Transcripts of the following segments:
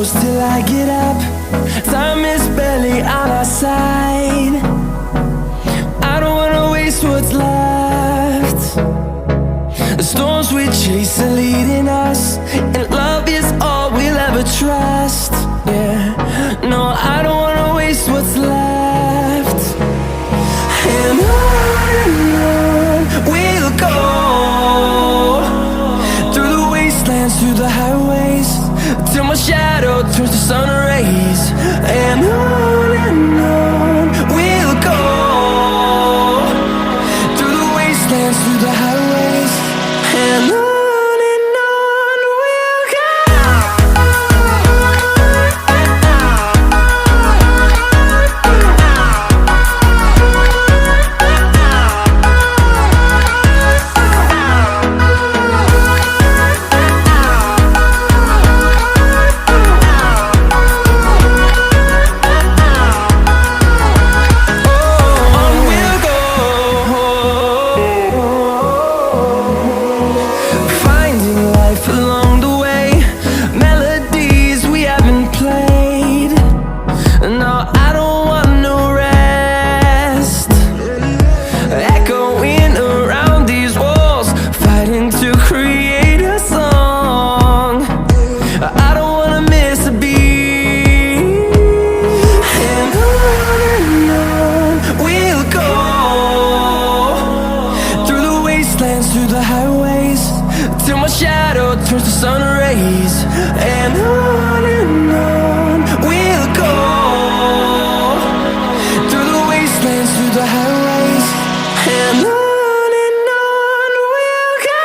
close till I get up. Time is barely on our side. I don't wanna waste what's left. The storms we chase are leading us, and love is all we'll ever trust. Yeah, no, I don't wanna waste what's left. And on we'll go, through the wastelands, through the highways, till my shadow turns to sun rays. And on we'll go, through the wastelands, through the highways, and on we'll go. Through the highways, till my shadow turns to sun rays. And on we'll go, through the wastelands, through the highways, and on we'll go.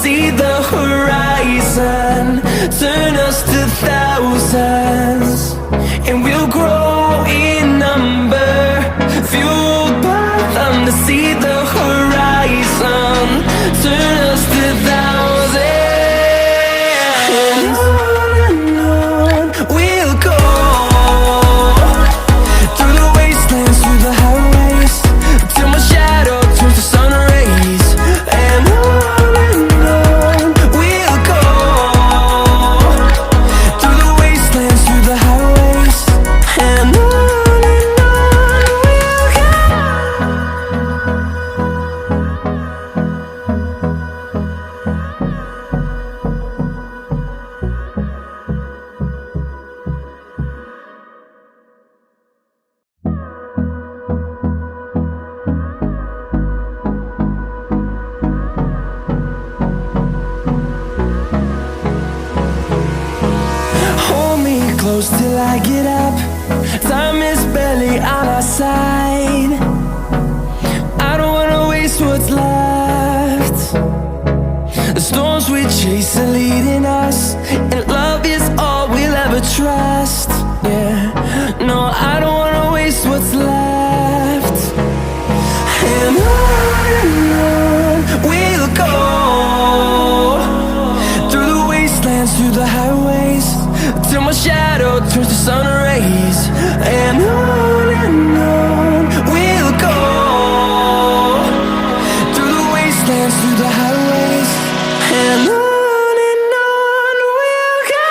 See the horizon, turn us to thousands, and we'll grow in number, fueled by them to see the horizon, turn us to thousands. And on we'll go, through the wastelands, through the highways, till my shadow turns to sun rays. And close till I get up. Time is barely on our side. I don't wanna waste what's left. The storms we chase are leading us, and love is all we'll ever trust. Yeah, no, I don't wanna waste what's left. And on we'll go, through the wastelands, through the highways, till my shadow turns to sun rays. And on we'll go, through the wastelands, through the highways, and on we'll go.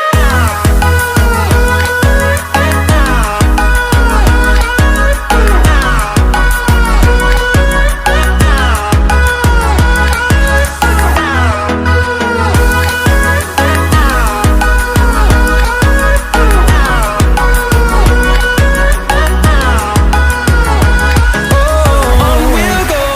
On we'll go.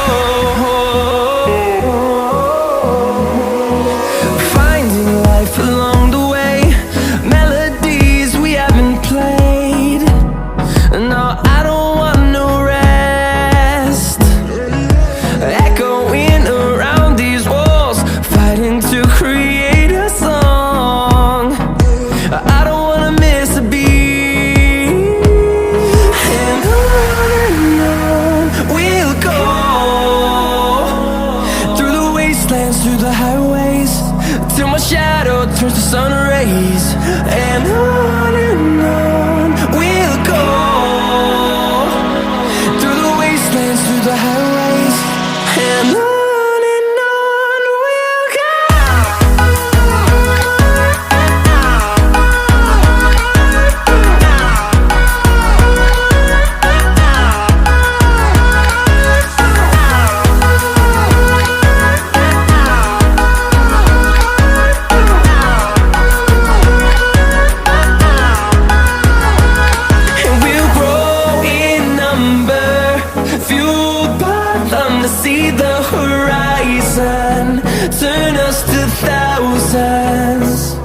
see the horizon, turn us to thousands,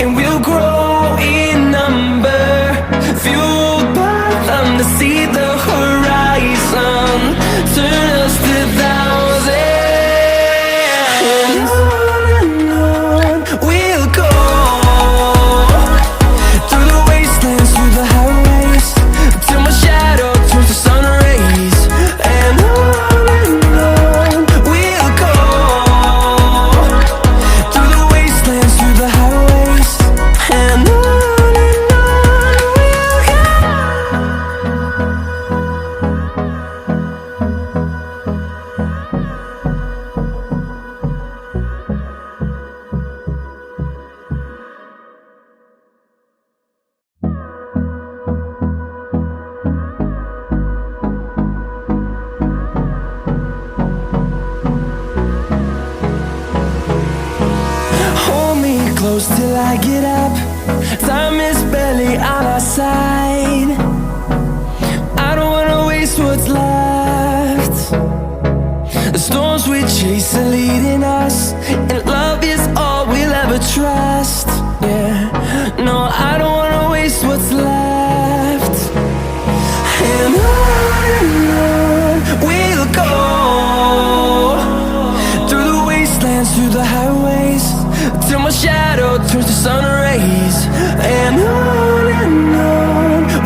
and we'll grow in number, fueled by them to see the horizon, turn us to thousands. And on we'll go, through the wastelands, through the highways, till my shadow turns to sun rays. And on we'll go, through the wastelands, through the highways. And on we'll go. Hold me close till I get up. Time is barely on our side. I don't wanna waste what's left. The storms we chase are leading us, and love is all we'll ever trust. Yeah, no, I don't wanna waste what's left. And on we'll go, through the wastelands, through the highways, till my shadow turns to sun rays. And on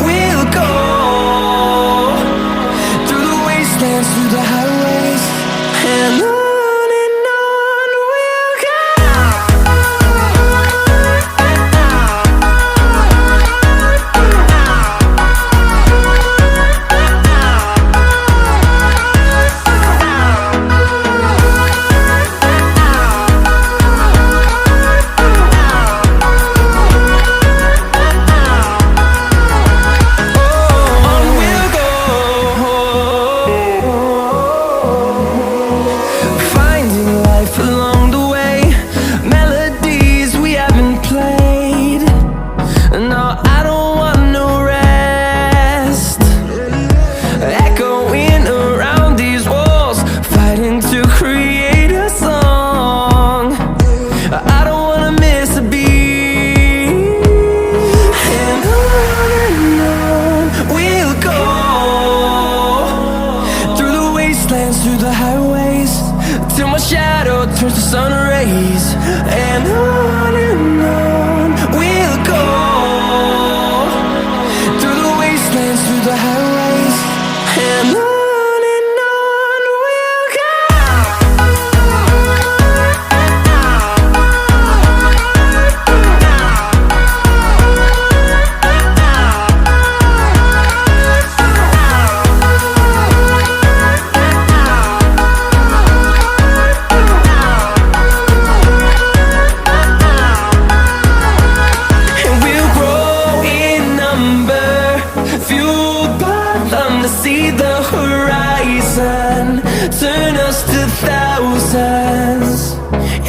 we'll go, through the wastelands, through the highways. And on we'll go. Finding life along the way, melodies we haven't played. No, I don't want no rest. Echoing around these walls, fighting to create a song. I don't wanna miss a beat. And on we'll go, through the wastelands, through the highways, till my shadow turns to sun rays. And on we'll go, through the wastelands, through the highways. And on we'll go. And we'll grow in number, fueled by them to see the horizon, turn us to thousands.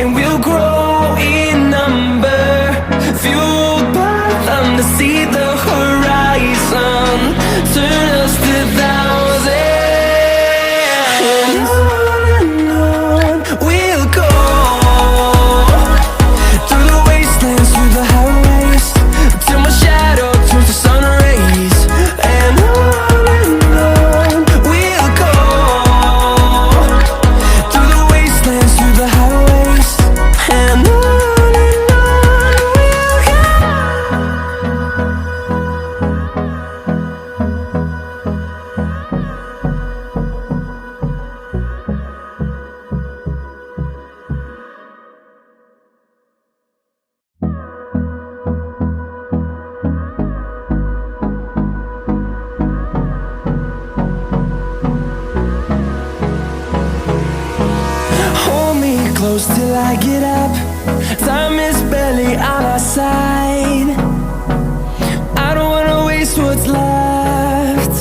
And we'll grow in number, fueled by them to see the horizon, turn us to thousands. And on we'll go, through the wastelands, through the highways, till my shadow turns to sun rays. And on we'll go, through the wastelands, through the highways. And on we'll go. Hold me close till I get up. Time is barely on our side. I don't wanna waste what's left.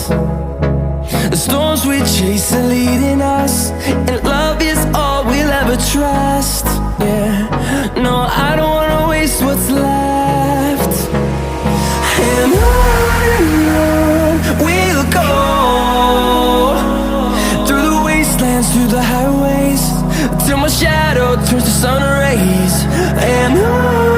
The storms we chase are leading us, and love is all we'll ever trust. Yeah, no, I don't wanna waste what's left. And on we'll go, through the wastelands, through the highways till my shadow turns to sun rays. And on